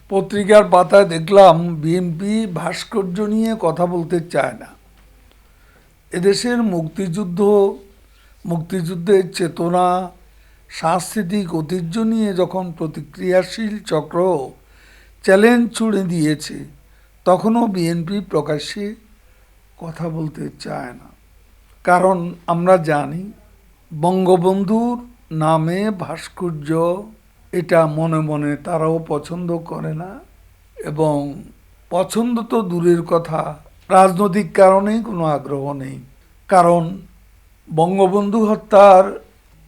পত্রিকার পাতায় দেখলাম বিএনপি ভাস্কর্য নিয়ে কথা বলতে চায় না। এদেশের মুক্তিযুদ্ধের চেতনা, সাংস্কৃতিক ঐতিহ্য নিয়ে যখন প্রতিক্রিয়াশীল চক্র চ্যালেঞ্জ ছুড়ে দিয়েছে, তখনও বিএনপি প্রকাশ্যে কথা বলতে চায় না। কারণ আমরা জানি বঙ্গবন্ধুর নামে ভাস্কর্য, এটা মনে মনে তারাও পছন্দ করে না। এবং পছন্দ তো দূরের কথা, রাজনৈতিক কারণেই কোনো আগ্রহ নেই। কারণ বঙ্গবন্ধু হত্যার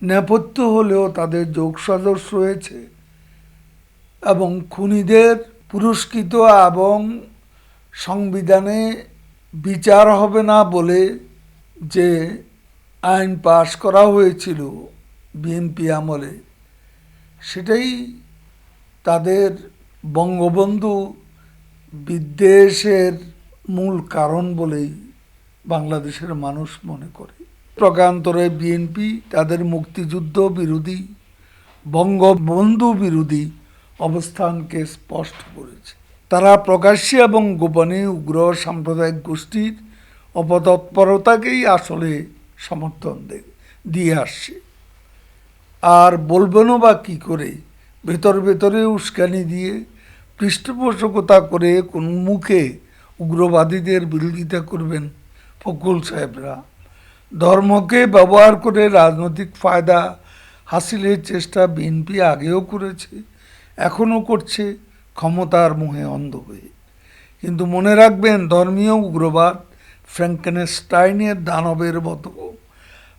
নেপথ্য হলেও তাদের যোগসাজশ রয়েছে এবং খুনিদের পুরস্কৃত এবং সংবিধানে বিচার হবে না বলে যে আইন পাশ করা হয়েছিল বিএনপি আমলে, সেটাই তাদের বঙ্গবন্ধু বিদ্বেষের মূল কারণ বলেই বাংলাদেশের মানুষ মনে করে। প্রকারান্তরে বিএনপি তাদের মুক্তিযুদ্ধ বিরোধী, বঙ্গবন্ধু বিরোধী অবস্থানকে স্পষ্ট করেছে। তারা প্রকাশ্যে এবং গোপনে উগ্র সাম্প্রদায়িক গোষ্ঠীর অপতৎপরতাকেই আসলে সমর্থন দিয়ে আসছে। আর বলবেনও বা কী করে? ভেতরে উস্কানি দিয়ে, পৃষ্ঠপোষকতা করে কোন মুখে উগ্রবাদীদের বিরোধিতা করবেন ফখরুল সাহেবরা? ধর্মকে ব্যবহার করে রাজনৈতিক ফায়দা হাসিলের চেষ্টা বিএনপি আগেও করেছে, এখনও করছে, ক্ষমতার মোহে অন্ধ হয়ে। কিন্তু মনে রাখবেন, ধর্মীয় উগ্রবাদ ফ্র্যাঙ্কেনস্টাইনের দানবের মতো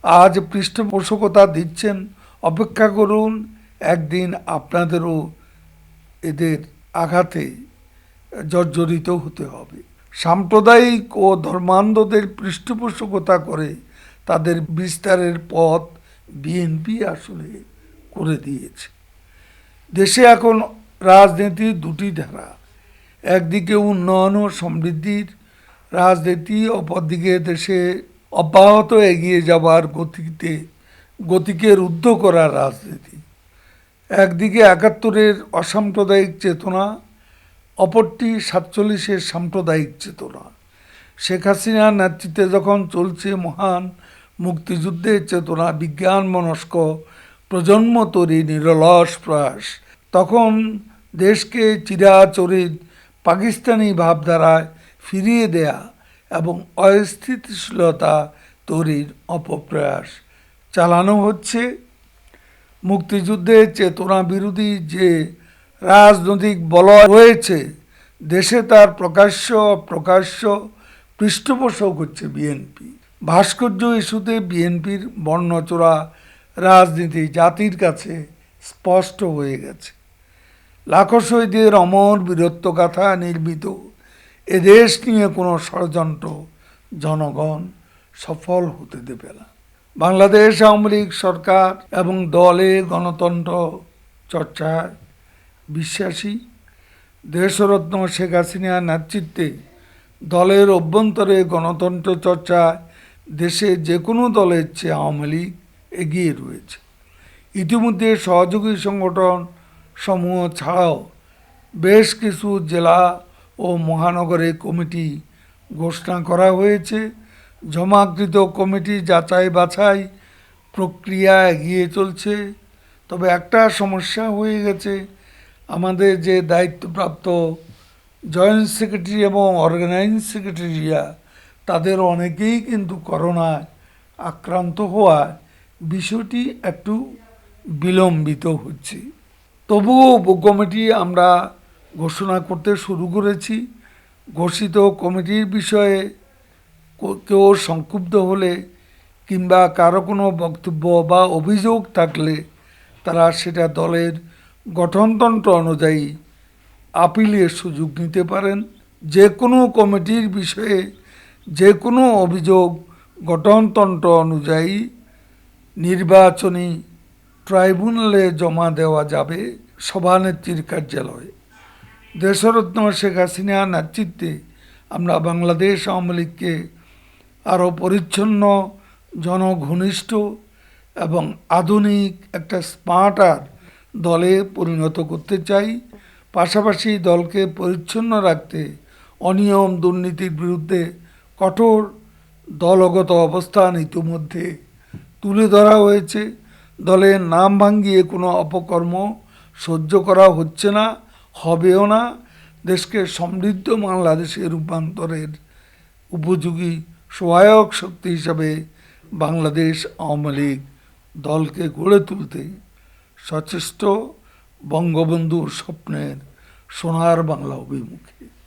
আজ পৃষ্ঠপোষকতা দিচ্ছেন। অপেক্ষা করুন, একদিন আপনাদেরও এদের আঘাতে জর্জরিত হতে হবে। সাম্প্রদায়িক ও ধর্মান্ধদের পৃষ্ঠপোষকতা করে তাদের বিস্তারের পথ বিএনপি আসলে করে দিয়েছে। দেশে এখন রাজনীতির দুটি ধারা, একদিকে উন্নয়ন ও সমৃদ্ধির রাজনীতি, অপরদিকে দেশে অব্যাহত এগিয়ে যাবার গতিকে রুদ্ধ করার রাজনীতি। একদিকে ৭১-এর অসাম্প্রদায়িক চেতনা, অপরটি ৪৭-এর সাম্প্রদায়িক চেতনা। শেখ হাসিনার নেতৃত্বে যখন চলছে মহান মুক্তিযুদ্ধের চেতনা, বিজ্ঞান মনস্ক প্রজন্ম তৈরি নিরলস প্রয়াস, তখন দেশকে চিরাচরিত পাকিস্তানি ভাবধারায় ফিরিয়ে দেয়া এবং অস্থিতিশীলতা তৈরির অপপ্রয়াস চালানো হচ্ছে। মুক্তিযুদ্ধের চেতনা বিরোধী যে রাজনৈতিক বলয় রয়েছে দেশে, তার প্রকাশ্য পৃষ্ঠপোষক হচ্ছে বিএনপি। ভাস্কর্য ইস্যুতে বিএনপির বর্ণচোরা রাজনীতি জাতির কাছে স্পষ্ট হয়ে গেছে। লাখো শহীদের অমর বীরত্বগাথা নির্মিত এদেশ নিয়ে কোনো ষড়যন্ত্র জনগণ সফল হতে দেবে না। বাংলাদেশ আওয়ামী লীগ সরকার এবং দলে গণতন্ত্র চর্চায় বিশ্বাসী। দেশরত্ন শেখ হাসিনার নেতৃত্বে দলের অভ্যন্তরে গণতন্ত্র চর্চায় দেশে যে কোনো দলের চেয়ে আওয়ামী লীগ এগিয়ে রয়েছে। ইতিমধ্যে সহযোগী সংগঠন সমূহ ছাড়াও বেশ কিছু জেলা ও মহানগরে কমিটি ঘোষণা করা হয়েছে। জমাকৃত কমিটি যাচাই বাছাই প্রক্রিয়া এগিয়ে চলছে। তবে একটা সমস্যা হয়ে গেছে, আমাদের যে দায়িত্বপ্রাপ্ত জয়েন্ট সেক্রেটারি এবং অর্গানাইজিং সেক্রেটারিরা, তাদের অনেকেই কিন্তু করোনায় আক্রান্ত হওয়ায় বিষয়টি একটু বিলম্বিত হচ্ছে। তবুও উপকমিটি আমরা ঘোষণা করতে শুরু করেছি। ঘোষিত কমিটির বিষয়ে কেউ সংক্ষুব্ধ হলে কিংবা কারো কোনো বক্তব্য বা অভিযোগ থাকলে তারা সেটা দলের গঠনতন্ত্র অনুযায়ী আপিলের সুযোগ নিতে পারেন। যে কোনো কমিটির বিষয়ে যে কোনো অভিযোগ গঠনতন্ত্র অনুযায়ী নির্বাচনী ট্রাইব্যুনালে জমা দেওয়া যাবে সভানেত্রীর কার্যালয়ে। দেশরত্ন শেখ হাসিনার নেতৃত্বে আমরা বাংলাদেশ আওয়ামী লীগকে আরও পরিচ্ছন্ন, জনঘনিষ্ঠ এবং আধুনিক একটা স্মার্টার দলে পরিণত করতে চাই। পাশাপাশি দলকে পরিচ্ছন্ন রাখতে অনিয়ম দুর্নীতির বিরুদ্ধে কঠোর দলগত অবস্থান ইতিমধ্যে তুলে ধরা হয়েছে। দলের নাম ভাঙিয়ে কোনো অপকর্ম সহ্য করা হচ্ছে না, হবেও না। দেশকে সমৃদ্ধ বাংলাদেশে রূপান্তরের উপযোগী সহায়ক শক্তি হিসাবে বাংলাদেশ আওয়ামী লীগ দলকে গড়ে তুলতে সচেষ্ট, বঙ্গবন্ধুর স্বপ্নের সোনার বাংলা অভিমুখে।